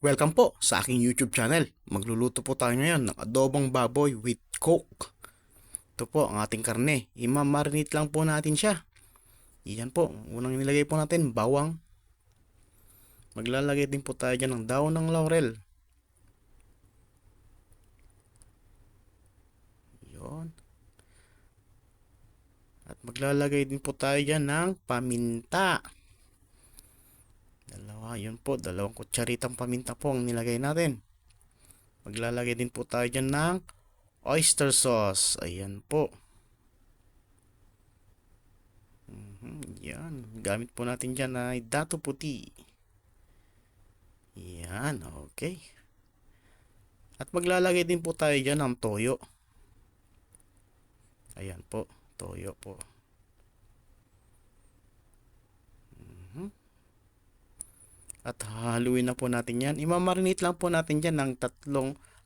Welcome po sa aking YouTube channel. Magluluto po tayo ngayon ng adobong baboy with coke. Ito po ang ating karne. Imamarinate lang po natin siya. Iyan po. Unang nilagay po natin bawang. Maglalagay din po tayo dyan ng daon ng laurel. Yun. At maglalagay din po tayo dyan ng paminta. Yun po. Dalawang kutsaritang paminta po ang nilagay natin. Maglalagay din po tayo dyan ng oyster sauce. Ayan po. Yan. Gamit po natin dyan ay dato puti. Yan. Okay. At maglalagay din po tayo dyan ng toyo. Ayan po. Toyo po. At haluin na po natin yan. Imamarinate lang po natin dyan ng 3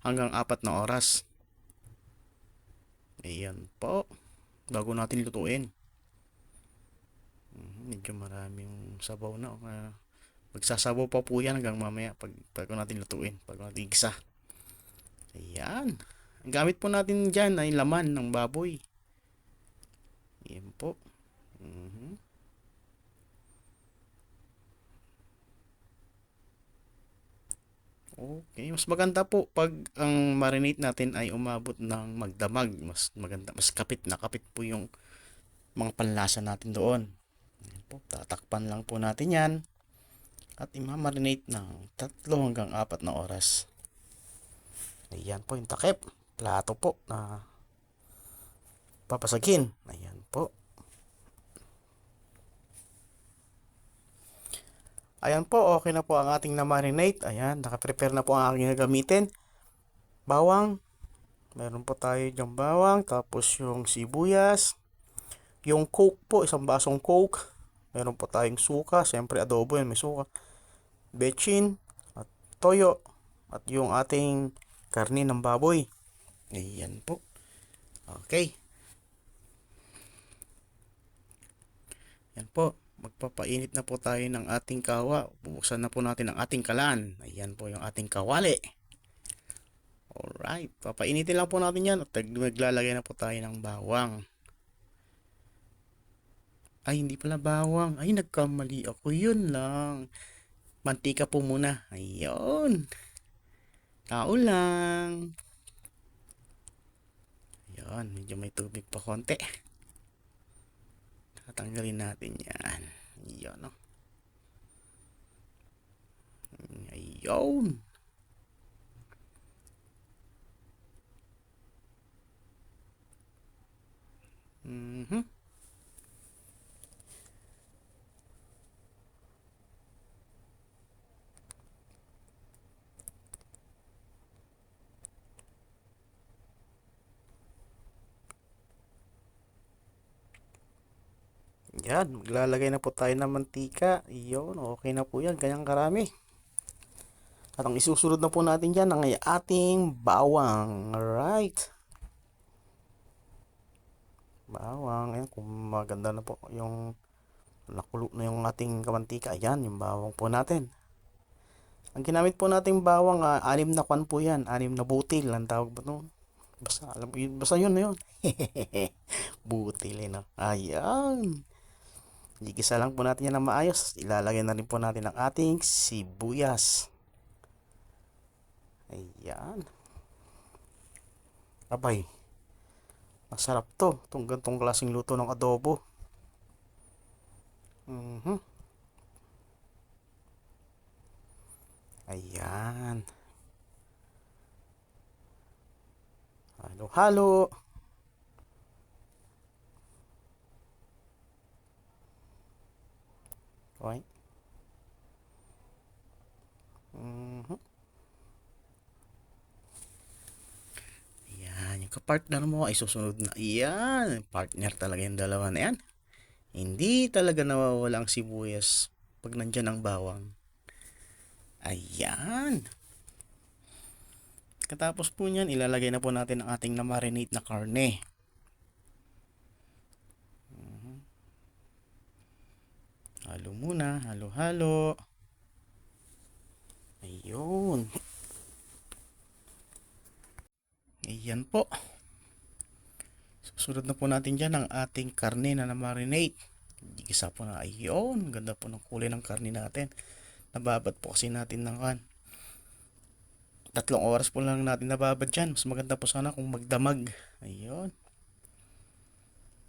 hanggang 4 na oras. Ayan po. Bago natin lutuin. Medyo maraming sabaw na. Magsasabaw pa po yan hanggang mamaya bago natin lutuin. Bago natin igisa. Ayan. Ang gamit po natin dyan ay laman ng baboy. Ayan po. Okay, mas maganda po pag ang marinate natin ay umabot ng magdamag. Mas maganda, mas kapit na kapit po yung mga panlasa natin doon. Ayan po, tatakpan lang po natin yan at imamarinate ng 3 hanggang 4 na oras. Ayan po yung takip. Plato po na papasagin. Ayan po. Ayan po, okay na po ang ating na-marinate. Ayan, nakaprepare na po ang aking gagamitin. Bawang. Meron po tayo dyang bawang. Tapos yung sibuyas. Yung coke po, isang basong coke. Meron po tayong suka. Siyempre adobo yan, may suka. Bechin. At toyo. At yung ating karne ng baboy. Ayan po. Okay. Ayan po. Magpapainit na po tayo ng ating kawa. Bubuksan na po natin ang ating kalan. Ayan po yung ating kawali. Alright. Papainitin lang po natin yan. At maglalagay na po tayo ng bawang. Ay, hindi pala bawang. Ay, nagkamali ako. Yun lang. Mantika po muna. Ayun. Tao lang. Ayun. Medyo may tubig pa konti. Tatanggalin natin yan. Ayun. No? Ayun. Mhm. Yan, maglalagay na po tayo ng mantika. Iyon, okay na po yan. Ganyang karami. At ang isusunod na po natin dyan ang ating bawang. Alright. Bawang. Ayan, kung maganda na po yung nakulo na yung ating kamantika. Ayan, yung bawang po natin. Ang ginamit po nating bawang, 6 na kwan po yan. 6 na butil. Ang tawag ba no? Basta, alam mo yun. Basta yun na yun. Butil eh, no? Ayan. Igisa lang po natin yan ng maayos. Ilalagay na rin po natin ang ating sibuyas. Ayan. Abay. Masarap to. Itong gantong klaseng luto ng adobo. Ayan. Halo-halo. Okay. Ayan, yung kapartner mo ay susunod na. Ayan, partner talaga yung dalawa na yan. Hindi talaga nawawala ang sibuyas pag nandyan ang bawang. Ayan. Katapos po niyan, ilalagay na po natin ang ating na-marinate na karne. Halo muna, halo-halo. Ayun. Ayun. Ayan po. Susunod na po natin dyan ang ating karne na na-marinate. Igisa po na. Ayun. Ganda po ng kulay ng karne natin. Nababad po kasi natin ng 3 oras po lang natin nababad dyan. Mas maganda po sana kung magdamag. Ayun.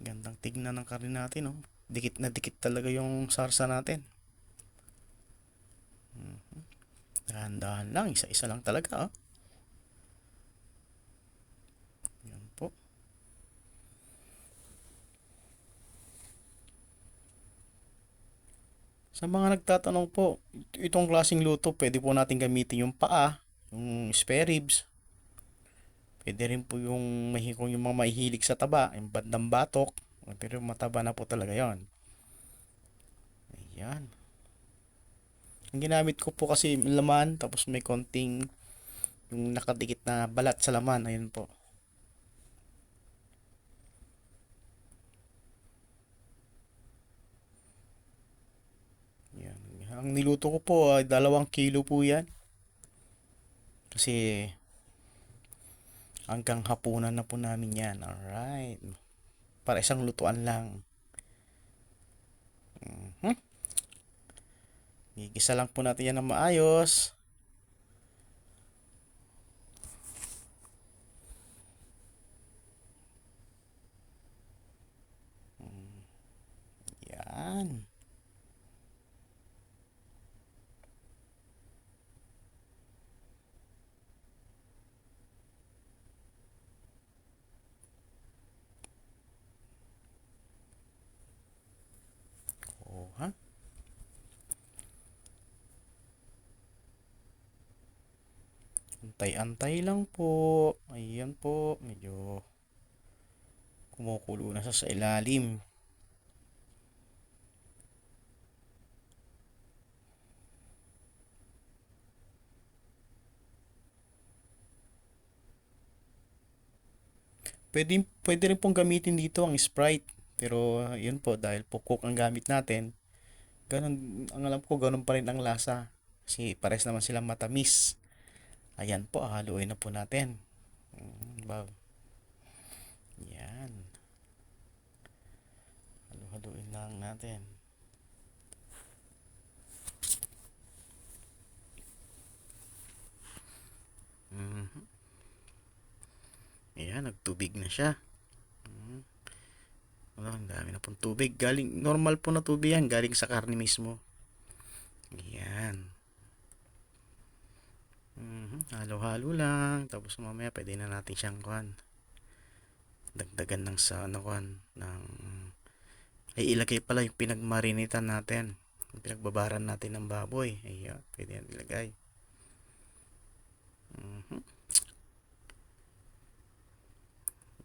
Gandang tignan ng karne natin, oh. Dikit na dikit talaga yung sarsa natin. Dahan-dahan lang. Isa-isa lang talaga, oh. Yan po. Sa mga nagtatanong po, itong klaseng luto, pwede po natin gamitin yung paa, yung spare ribs. Pwede rin po kung yung mga mahihilig sa taba, yung bandang batok. Pero mataba na po talaga yon. Ayan. Ang ginamit ko po kasi laman, tapos may konting yung nakadikit na balat sa laman. Ayun po. Yan. Ang niluto ko po ay 2 kilo po yan. Kasi hanggang hapunan na po namin yan. Alright. Para isang lutuan lang. Gigisa lang po natin yan na maayos. Yan. Oh, ha? Antay-antay lang po. Ayan po. Medyo kumukulo na sa ilalim. Pwede rin pong gamitin dito ang Sprite. Pero yun po, dahil po Coke ang gamit natin, ganun, ang alam ko, ganun pa rin ang lasa. Kasi pares naman silang matamis. Ayan po, haluin na po natin. Yan. Haluin lang natin. Ayan, nagtubig na siya. Ang dami na pong tubig. Normal po na tubig yan. Galing sa karne mismo. Ayan. Halo-halo lang. Tapos mamaya pwede na natin siyang dagdagan ng ay ilagay pala yung pinagmarinitan natin. Yung pinagbabaran natin ng baboy. Ayan. Pwede yan ilagay.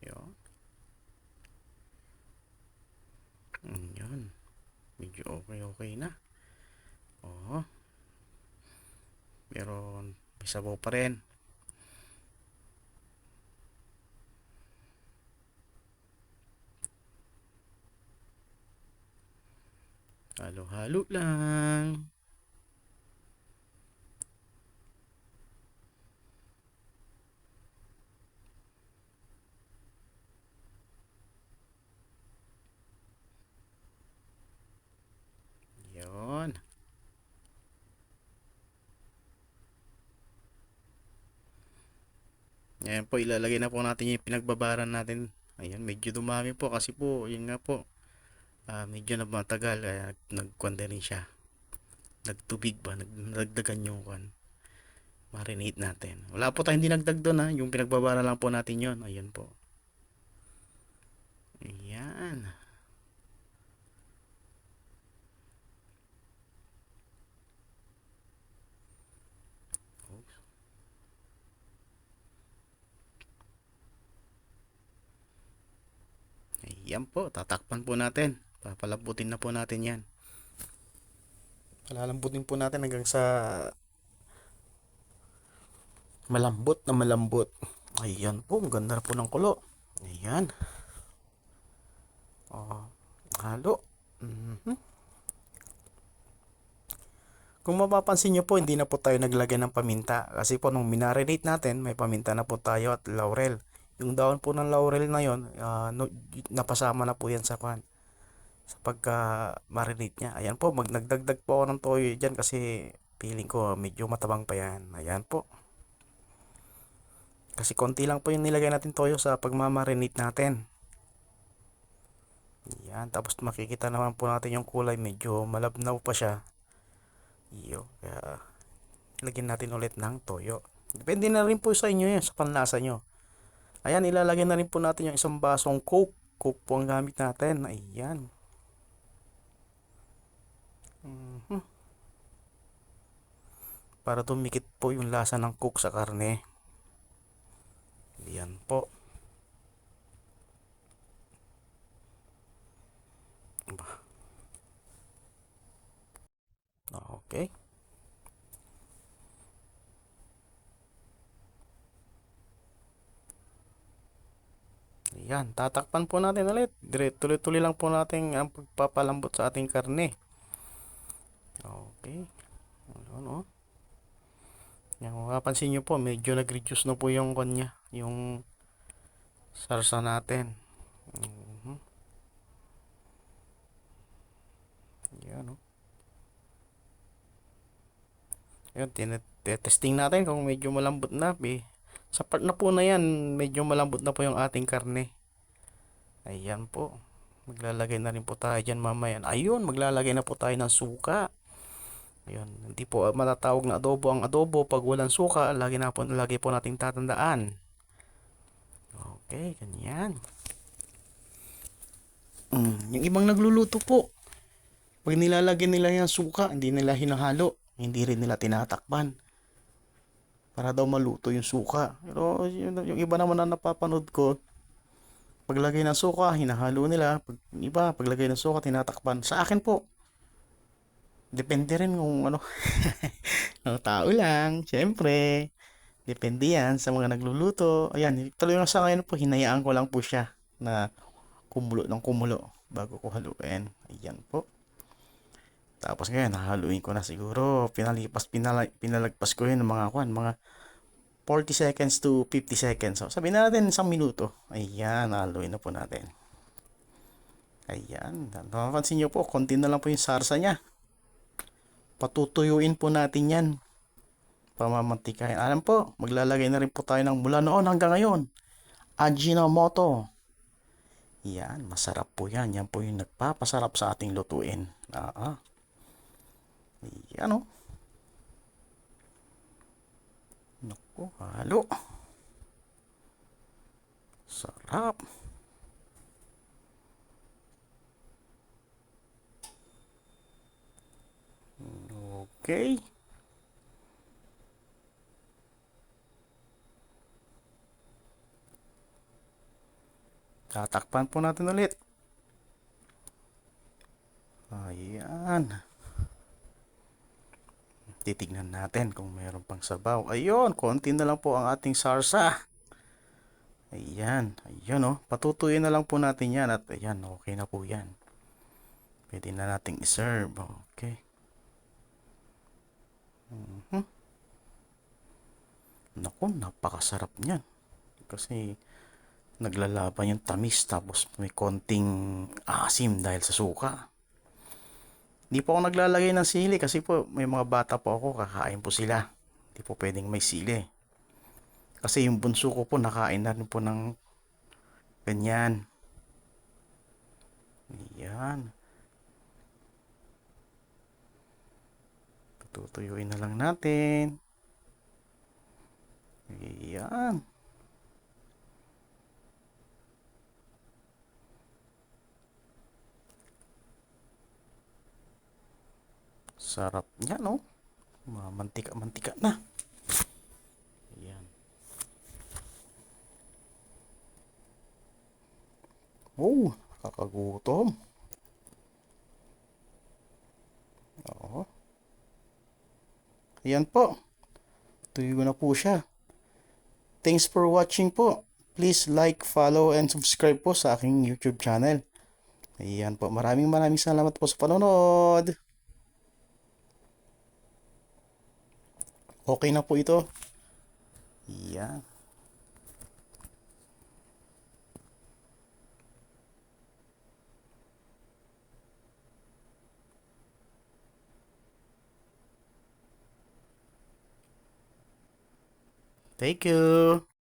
Yun. Yun. Medyo okay na. Oo. Pero may sabaw pa rin. Halo-halo lang. Yun. Ayan po, ilalagay na po natin yung pinagbabaran natin. Ayan, medyo dumami po kasi po, yun nga po, medyo na matagal, kaya nagkwanda rin siya. Nagtubig ba? Nagdagdagan yung marinate natin. Wala po tayong dinagdag doon, ha. Yung pinagbabara lang po natin yun. Ayan po. Ayan. Ayan po, tatakpan po natin. Papalambutin na po natin yan. Palalambutin po natin hanggang sa malambot na malambot. Ayan po, maganda na po ng kulo. Ayan. Oh, halo. Kung mapapansin nyo po, hindi na po tayo naglagay ng paminta. Kasi po nung minarinate natin, may paminta na po tayo at laurel. Yung daon po ng laurel na yon, napasama na po yan sa pan. Sa pagka marinate niya. Ayan po, nagdagdag po ako ng toyo dyan kasi feeling ko medyo matabang pa yan. Ayan po. Kasi konti lang po yung nilagay natin toyo sa pagmamarinate natin. Yan, tapos makikita naman po natin yung kulay, medyo malabnaw pa siya. Kaya lagyan natin ulit ng toyo. Depende na rin po sa inyo yan, sa panlasa nyo. Ayan, ilalagay na rin po natin yung isang basong coke. Coke po ang gamit natin. Ayan. Para tumikit po yung lasa ng coke sa karne. Ayan po. Okay. Ayan, tatakpan po natin ulit. Tuloy-tuloy lang po natin ang pagpapalambot sa ating karne. Okay. Ano, oh. Yan, kung mapapansin nyo po, medyo nag-reduce na po yung kanya, yung sarsa natin. Yan, oh. Ayun, testing natin kung medyo malambot na. Sa part na po na yan, medyo malambot na po yung ating karne. Ayan po. Maglalagay na rin po tayo dyan mamaya. Ayun, maglalagay na po tayo ng suka. Ayun, hindi po matatawag na adobo ang adobo pag walang suka. Lagi po nating tatandaan. Okay, ganyan. Yung ibang nagluluto po, pag nilalagyan nila yung suka, hindi nila hinahalo. Hindi rin nila tinatakpan para daw maluto yung suka. Pero yung iba naman na napapanood ko, paglagay ng suka, hinahalo nila. Paglagay ng suka, tinatakpan. Sa akin po, depende rin kung ano. Ng tao lang, syempre. Depende yan sa mga nagluluto. Ayan, tuloy nga sa ngayon po, hinayaan ko lang po siya na kumulo ng kumulo bago ko haluin. Ayan po. Tapos ngayon, hahaluin ko na siguro. Pinalagpas ko yun ng mga 40 seconds to 50 seconds. So, sabihin na natin 1 minuto. Ayan, haluin na po natin. Ayan. Napapansin nyo po, konti na lang po yung sarsa niya. Patutuyuin po natin yan. Pamamantikain. Alam po, maglalagay na rin po tayo ng mula noon hanggang ngayon. Ajinomoto. Yan, masarap po yan. Yan po yung nagpapasarap sa ating lutuin. Yan o. Naku, halo. Sarap. Okay. Tatakpan po natin ulit. Ayan. Titignan natin kung mayroon pang sabaw. Ayun, konti na lang po ang ating sarsa. Ayan, ayun oh. Patutuyin na lang po natin yan at ayan, okay na po yan. Pwede na nating iserve. Okay. Naku, napakasarap niyan. Kasi naglalaban yung tamis tapos may konting asim dahil sa suka. Hindi po ako naglalagay ng sili kasi po may mga bata po ako, kakain po sila. Hindi po pwedeng may sili. Kasi yung bunso ko po nakain na rin po ng ganyan. Yan. Tutuyuin na lang natin. Yan. Sarap niya, no? Mantika-mantika na. Yan. Oh, kakagutom. Oo. Ayan po. Tuyo na po siya. Thanks for watching po. Please like, follow, and subscribe po sa aking YouTube channel. Ayan po. Maraming salamat po sa panonood. Okay na po ito. Yan. Thank you.